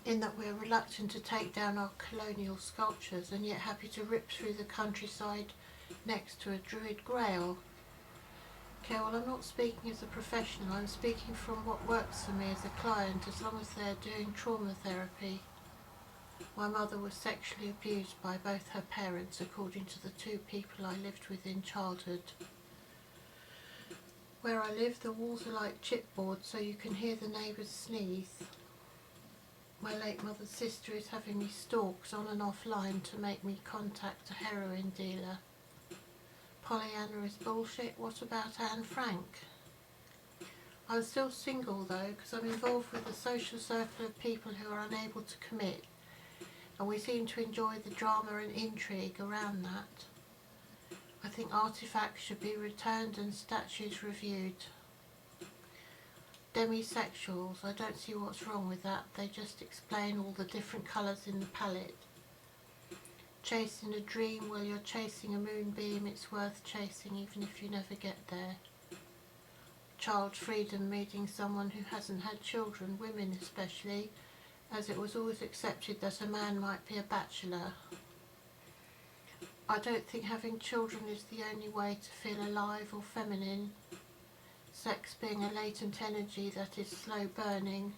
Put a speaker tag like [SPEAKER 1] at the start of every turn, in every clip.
[SPEAKER 1] in that we're reluctant to take down our colonial sculptures and yet happy to rip through the countryside next to a Druid grail. Okay, well, I'm not speaking as a professional, I'm speaking from what works for me as a client, as long as they're doing trauma therapy. My mother was sexually abused by both her parents, according to the two people I lived with in childhood. Where I live, the walls are like chipboard, so you can hear the neighbours sneeze. My late mother's sister is having me stalked on and offline to make me contact a heroin dealer. Pollyanna is bullshit. What about Anne Frank? I'm still single though, because I'm involved with a social circle of people who are unable to commit, and we seem to enjoy the drama and intrigue around that. I think artefacts should be returned and statues reviewed. Demisexuals, I don't see what's wrong with that, they just explain all the different colours in the palette. Chasing a dream, well, you're chasing a moonbeam, it's worth chasing even if you never get there. Child freedom, meeting someone who hasn't had children, women especially, as it was always accepted that a man might be a bachelor. I don't think having children is the only way to feel alive or feminine, sex being a latent energy that is slow burning.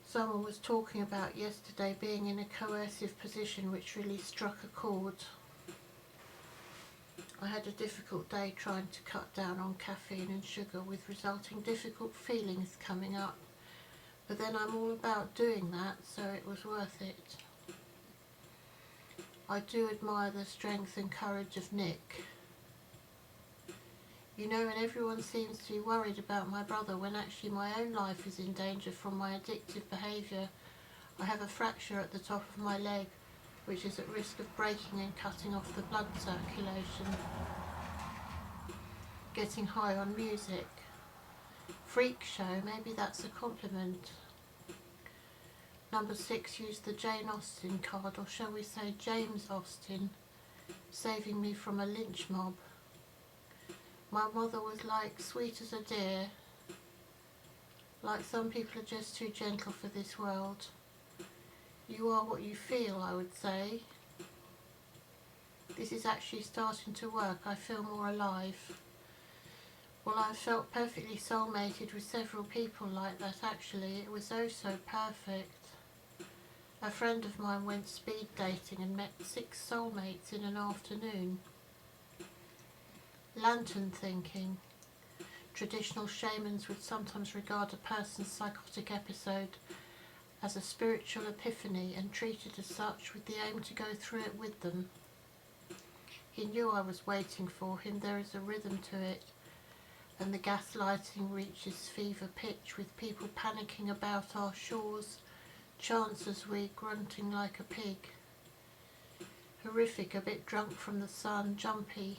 [SPEAKER 1] Someone was talking about yesterday being in a coercive position, which really struck a chord. I had a difficult day trying to cut down on caffeine and sugar, with resulting difficult feelings coming up, but then I'm all about doing that, so it was worth it. I do admire the strength and courage of Nick. You know, and everyone seems to be worried about my brother when actually my own life is in danger from my addictive behaviour. I have a fracture at the top of my leg, which is at risk of breaking and cutting off the blood circulation. Getting high on music. Freak show, maybe that's a compliment. Number 6 used the Jane Austen card, or shall we say James Austen, saving me from a lynch mob. My mother was like sweet as a deer. Like some people are just too gentle for this world. You are what you feel, I would say. This is actually starting to work. I feel more alive. Well, I've felt perfectly soulmated with several people like that actually. It was oh so perfect. A friend of mine went speed dating and met 6 soulmates in an afternoon. Lantern thinking. Traditional shamans would sometimes regard a person's psychotic episode as a spiritual epiphany and treat it as such, with the aim to go through it with them. He knew I was waiting for him. There is a rhythm to it, and the gaslighting reaches fever pitch, with people panicking about our shores, chants as we grunting like a pig. Horrific, a bit drunk from the sun, jumpy.